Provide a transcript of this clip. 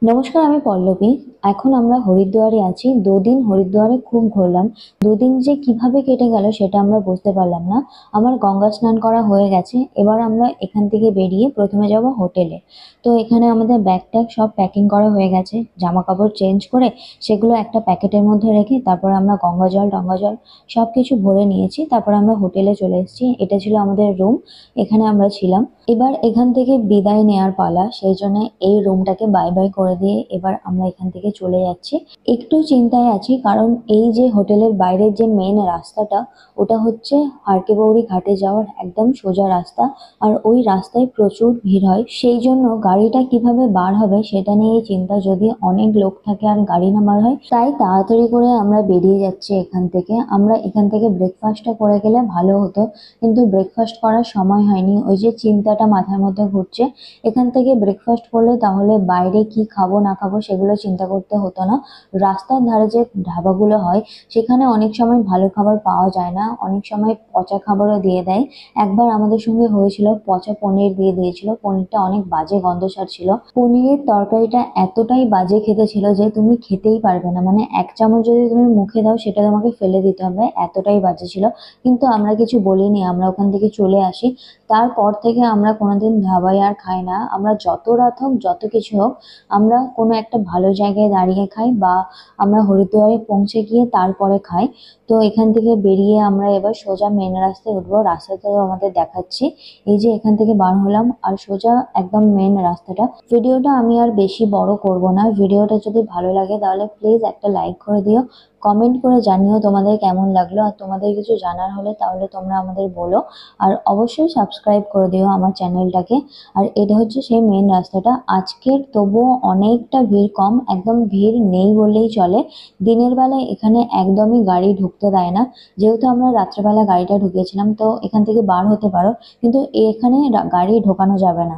নমস্কার, আমি পল্লবী। এখন আমরা হরিদ্বারে আছি। ২ দিন হরিদ্বারে খুব ঘুরলাম। ২ দিন যে কিভাবে কেটে গেল সেটা আমরা বুঝতে পারলাম না। আমার গঙ্গা স্নান করা হয়ে গেছে। এবার আমরা এখান থেকে বেরিয়ে প্রথমে যাব হোটেলে। তো এখানে আমাদের ব্যাগ-ট্যাগ সব প্যাকিং করা হয়ে গেছে। জামাকাপড় চেঞ্জ করে সেগুলো একটা প্যাকেটের মধ্যে রেখে তারপরে আমরা গঙ্গাজল সবকিছু ভরে নিয়েছি। তারপরে আমরা হোটেলে চলে এসেছি। এটা ছিল আমাদের রুম। এখানে আমরা ছিলাম। এবার এখান থেকে বিদায় নেয়ার পালা। সেইজন্য এই রুমটাকে বাই বাই করে দিয়ে এবার আমরা এখান থেকে চলে যাচ্ছি। একটু চিন্তায় আছি, কারণ এই যে হোটেলের বাইরের যে মেইন রাস্তাটা, ওটা হচ্ছে আর কে বৌরি ঘাটে যাওয়ার একদম সোজা রাস্তা। আর ওই রাস্তায় প্রচুর ভিড় হয়। সেই জন্য গাড়িটা কিভাবে বার হবে সেটা নিয়েই চিন্তা। যদি অনেক লোক থাকে আর গাড়ি না বার হয়, তাই তাড়াতাড়ি করে আমরা বেরিয়ে যাচ্ছি এখান থেকে। আমরা এখান থেকে ব্রেকফাস্টটা করে গেলে ভালো হতো, কিন্তু ব্রেকফাস্ট করার সময় হয়নি। ওই যে চিন্তাটা মাথার মধ্যে ঘুরছে, এখান থেকে ব্রেকফাস্ট করলে তাহলে বাইরে কি খাবো না খাবো সেগুলো চিন্তা করতে হতো না। রাস্তার ধারে যে ধাবাগুলো হয় সেখানে অনেক সময় ভালো খাবার পাওয়া যায় না, অনেক সময় পচা খাবারও দিয়ে দেয়। একবার আমাদের সঙ্গে হয়েছিল, পচা পনির দিয়ে দিয়েছিল। পনিরটা অনেক বাজে গন্ধ ছাড়ছিল। পনিরের তরকারিটা এতটাই বাজে খেতে ছিল যে তুমি খেতেই পারবে না, মানে ১ চামচ যদি তুমি মুখে দাও সেটা তোমাকে ফেলে দিতে হবে, এতটাই বাজে ছিল। কিন্তু আমরা কিছু বলিনি, আমরা ওখান থেকে চলে আসি। তারপর থেকে আমরা কোনোদিন ধাবায় আর খাই না। আমরা যত রাত হোক যত কিছু হোক, আমরা কোনো একটা ভালো জায়গায় দাঁড়িয়ে খাই, বা আমরা হরিদ্বারে পৌঁছে গিয়ে তারপরে খাই। তো এখান থেকে বেরিয়ে আমরা এবার সোজা মেন রাস্তায় উঠবো। রাস্তাটাও আমাদের দেখাচ্ছি। এই যে এখান থেকে বার হলাম আর সোজা একদম মেন রাস্তাটা। ভিডিওটা আমি আর বেশি বড় করব না। ভিডিওটা যদি ভালো লাগে তাহলে প্লিজ একটা লাইক করে দিও। কমেন্ট করে জানিও তোমাদের কেমন লাগলো। আর তোমাদের কিছু জানার হলে তাহলে তোমরা আমাদের বলো। আর অবশ্যই সাবস্ক্রাইব করে দিও আমার চ্যানেলটাকে। আর এটা হচ্ছে সেই মেন রাস্তাটা। আজকের তবুও অনেকটা ভিড় কম, একদম ভিড় নেই বললেই চলে। দিনের বেলায় এখানে একদমই গাড়ি ঢুকতে দেয় না। যেহেতু আমরা রাত্রেবেলা গাড়িটা ঢুকিয়েছিলাম, তো এখান থেকে বার হতে পারো, কিন্তু এখানে গাড়ি ঢোকানো যাবে না।